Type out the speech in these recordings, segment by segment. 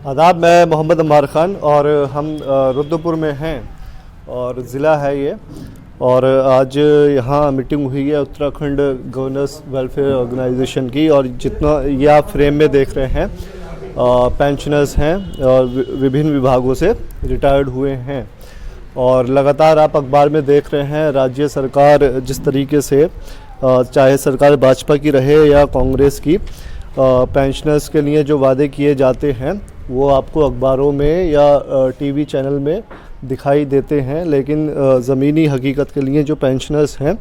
आदाब, मैं मोहम्मद अम्मार ख़ान और हम रुद्रपुर में हैं और ज़िला है ये। और आज यहाँ मीटिंग हुई है उत्तराखंड गवर्नर्स वेलफेयर ऑर्गेनाइजेशन की। और जितना ये आप फ्रेम में देख रहे हैं पेंशनर्स हैं और विभिन्न विभागों से रिटायर्ड हुए हैं। और लगातार आप अखबार में देख रहे हैं राज्य सरकार जिस तरीके से चाहे सरकार भाजपा की रहे या कांग्रेस की, पेंशनर्स के लिए जो वादे किए जाते हैं वो आपको अखबारों में या टीवी चैनल में दिखाई देते हैं, लेकिन ज़मीनी हकीकत के लिए जो पेंशनर्स हैं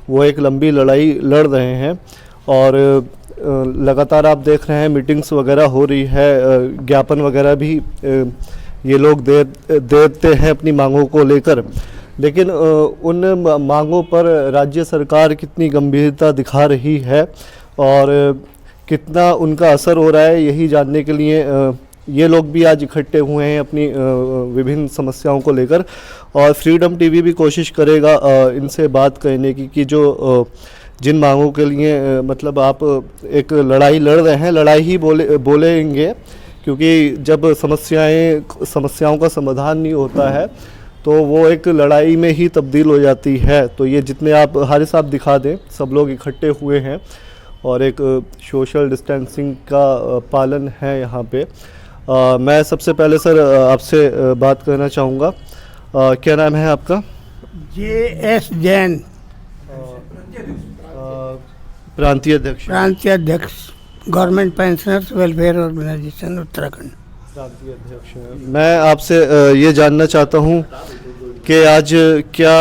वो एक लंबी लड़ाई लड़ रहे हैं। और लगातार आप देख रहे हैं मीटिंग्स वगैरह हो रही है, ज्ञापन वगैरह भी ये लोग देते हैं अपनी मांगों को लेकर। लेकिन उन मांगों पर राज्य सरकार कितनी गंभीरता दिखा रही है और कितना उनका असर हो रहा है, यही जानने के लिए ये लोग भी आज इकट्ठे हुए हैं अपनी विभिन्न समस्याओं को लेकर। और फ्रीडम टीवी भी कोशिश करेगा इनसे बात करने की कि जो जिन मांगों के लिए मतलब आप एक लड़ाई लड़ रहे हैं, लड़ाई ही बोलेंगे, क्योंकि जब समस्याओं का समाधान नहीं होता है तो वो एक लड़ाई में ही तब्दील हो जाती है। तो ये जितने आप हारिस साहब दिखा दें, सब लोग इकट्ठे हुए हैं और एक सोशल डिस्टेंसिंग का पालन है यहाँ पे। मैं सबसे पहले सर आपसे बात करना चाहूँगा, क्या नाम है आपका? JS जैन, प्रांतीय अध्यक्ष government pensioners welfare organisation Uttarakhand. प्रांतीय अध्यक्ष। मैं आपसे ये जानना चाहता हूँ कि आज क्या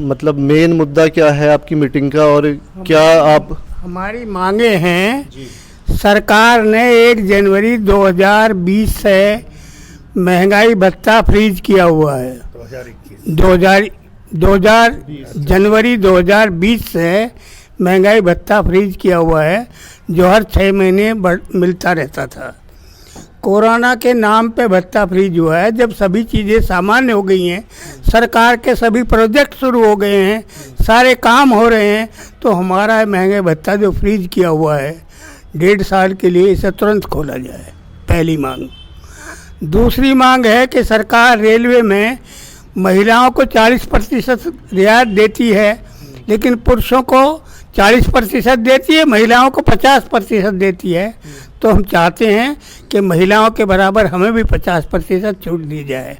मतलब मेन मुद्दा क्या है आपकी मीटिंग का, और क्या आप हमारी मांगे हैं। सरकार ने 1 जनवरी 2020 से महंगाई भत्ता फ्रीज किया हुआ है। 2000 जनवरी 2020 से महंगाई भत्ता फ्रीज किया हुआ है, जो हर 6 महीने मिलता रहता था। कोरोना के नाम पे भत्ता फ्रीज हुआ है। जब सभी चीज़ें सामान्य हो गई हैं, सरकार के सभी प्रोजेक्ट शुरू हो गए हैं, सारे काम हो रहे हैं, तो हमारा महंगाई भत्ता जो फ्रीज किया हुआ है 1.5 साल के लिए, इसे तुरंत खोला जाए, पहली मांग। दूसरी मांग है कि सरकार रेलवे में महिलाओं को 40% रियायत देती है, लेकिन पुरुषों को 40% देती है, महिलाओं को 50% देती है। तो हम चाहते हैं कि महिलाओं के बराबर हमें भी 50% छूट दी जाए।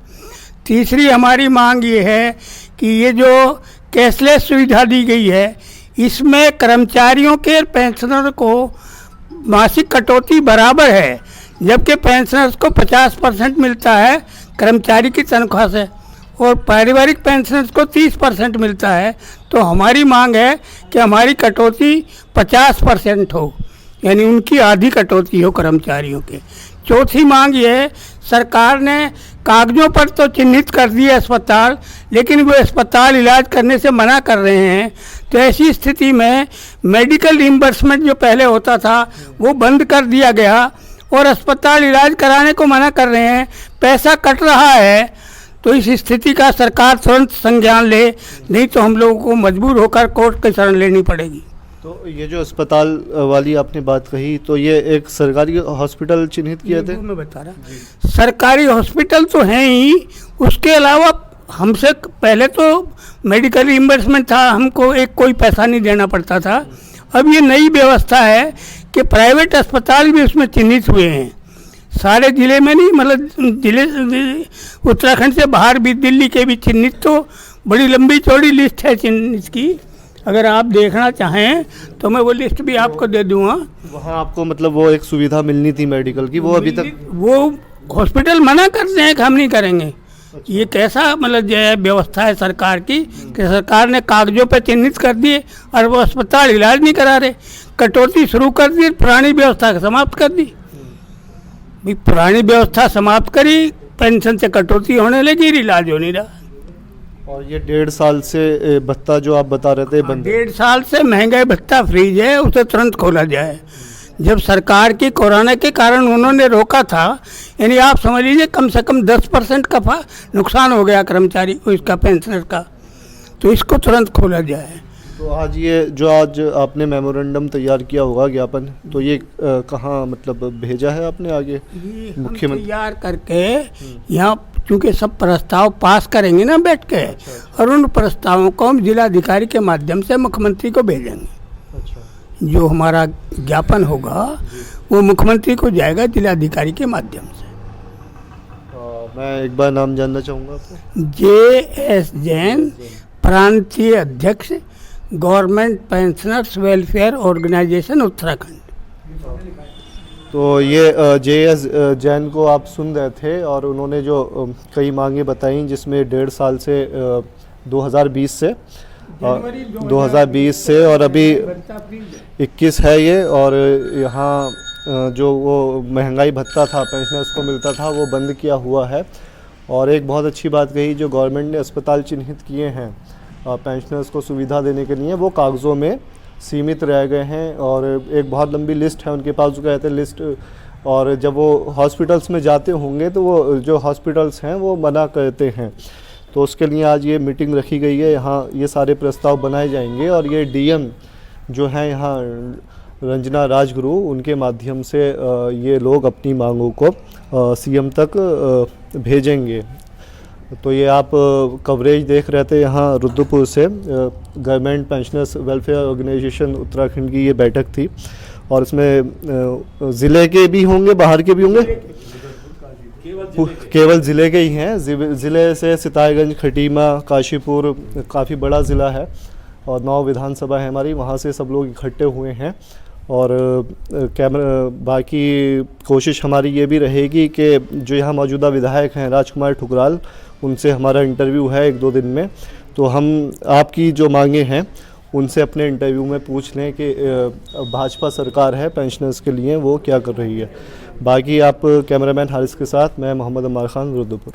तीसरी हमारी मांग ये है कि ये जो कैशलेस सुविधा दी गई है, इसमें कर्मचारियों के पेंशनर को मासिक कटौती बराबर है, जबकि पेंशनर्स को 50% मिलता है कर्मचारी की तनख्वाह से और पारिवारिक पेंशनर्स को 30% मिलता है। तो हमारी मांग है कि हमारी कटौती 50% हो, यानी उनकी आधी कटौती हो कर्मचारियों के। चौथी मांग ये है, सरकार ने कागज़ों पर तो चिन्हित कर दिए अस्पताल, लेकिन वो अस्पताल इलाज करने से मना कर रहे हैं। तो ऐसी स्थिति में मेडिकल रिम्बर्समेंट जो पहले होता था वो बंद कर दिया गया और अस्पताल इलाज कराने को मना कर रहे हैं, पैसा कट रहा है। तो इस स्थिति का सरकार तुरंत संज्ञान ले, नहीं तो हम लोगों को मजबूर होकर कोर्ट की शरण लेनी पड़ेगी। तो ये जो अस्पताल वाली आपने बात कही, तो ये एक सरकारी हॉस्पिटल चिन्हित किए थे? मैं बता रहा, सरकारी हॉस्पिटल तो हैं ही, उसके अलावा हमसे पहले तो मेडिकल रिइंबर्समेंट था, हमको कोई पैसा नहीं देना पड़ता था। अब ये नई व्यवस्था है कि प्राइवेट अस्पताल भी उसमें चिन्हित हुए हैं, सारे ज़िले में नहीं, मतलब ज़िले उत्तराखंड से बाहर भी, दिल्ली के भी चिन्हित। तो बड़ी लंबी चौड़ी लिस्ट है चिन्हित की, अगर आप देखना चाहें तो मैं वो लिस्ट भी आपको दे दूँगा। वहाँ आपको मतलब वो एक सुविधा मिलनी थी मेडिकल की, वो अभी तक वो हॉस्पिटल मना करते हैं कि हम नहीं करेंगे। ये कैसा मतलब जो है व्यवस्था है सरकार की कि सरकार ने कागजों पे चिन्हित कर दिए और वो अस्पताल इलाज नहीं करा रहे, कटौती शुरू कर दी, पुरानी व्यवस्था समाप्त कर दी। भाई पुरानी व्यवस्था समाप्त करी, पेंशन से कटौती होने लगी, इलाज हो नहीं रहा। और ये 1.5 साल से भत्ता जो आप बता रहे थे बंद, 1.5 साल से महंगाई भत्ता फ्रीज है, उसे तुरंत खोला जाए। जब सरकार की कोरोना के कारण उन्होंने रोका था, यानी आप समझ लीजिए कम से कम 10% का नुकसान हो गया कर्मचारी को, इसका पेंशनर का, तो इसको तुरंत खोला जाए। तो आज ये जो आज आपने मेमोरेंडम तैयार किया होगा ज्ञापन, तो ये कहाँ मतलब भेजा है आपने आगे ये हम मुख्यमंत्री? तैयार करके यहाँ चूँकि सब प्रस्ताव पास करेंगे ना बैठ के, और उन प्रस्तावों को हम जिलाधिकारी के माध्यम से मुख्यमंत्री को भेजेंगे। अच्छा, जो हमारा ज्ञापन होगा वो मुख्यमंत्री को जाएगा जिलाधिकारी के माध्यम से। मैं एक बार नाम जानना चाहूँगा आपको। JS जैन, प्रांतीय अध्यक्ष, government pensioners welfare organisation Uttarakhand. तो ये JS जैन को आप सुन रहे थे, और उन्होंने जो कई मांगे बताई, जिसमें 1.5 साल से 2020 से 2020 से और अभी 21 है ये, और यहाँ जो वो महंगाई भत्ता था पेंशनर्स को मिलता था वो बंद किया हुआ है। और एक बहुत अच्छी बात कही, जो गवर्नमेंट ने अस्पताल चिन्हित किए हैं पेंशनर्स को सुविधा देने के लिए, वो कागज़ों में सीमित रह गए हैं, और एक बहुत लंबी लिस्ट है उनके पास, जो कहते हैं लिस्ट, और जब वो हॉस्पिटल्स में जाते होंगे तो वो जो हॉस्पिटल्स हैं वो मना करते हैं। तो उसके लिए आज ये मीटिंग रखी गई है, यहाँ ये सारे प्रस्ताव बनाए जाएंगे, और ये DM जो हैं यहाँ रंजना राजगुरु, उनके माध्यम से ये लोग अपनी मांगों को CM तक भेजेंगे। तो ये आप कवरेज देख रहे थे यहाँ रुद्रपुर से, government pensioners welfare organisation Uttarakhand की ये बैठक थी, और इसमें ज़िले के भी होंगे, बाहर के भी होंगे, केवल ज़िले के ही हैं। ज़िले से सितारगंज, खटीमा, काशीपुर, काफ़ी बड़ा ज़िला है, और 9 विधानसभा है हमारी, वहाँ से सब लोग इकट्ठे हुए हैं। और बाकी कोशिश हमारी ये भी रहेगी कि जो यहाँ मौजूदा विधायक हैं राजकुमार ठुकराल, उनसे हमारा इंटरव्यू है 1-2 दिन में, तो हम आपकी जो मांगे हैं उनसे अपने इंटरव्यू में पूछ लें कि भाजपा सरकार है पेंशनर्स के लिए वो क्या कर रही है। बाकी आप कैमरामैन हारिस के साथ मैं मोहम्मद अमार खान, रुद्रपुर।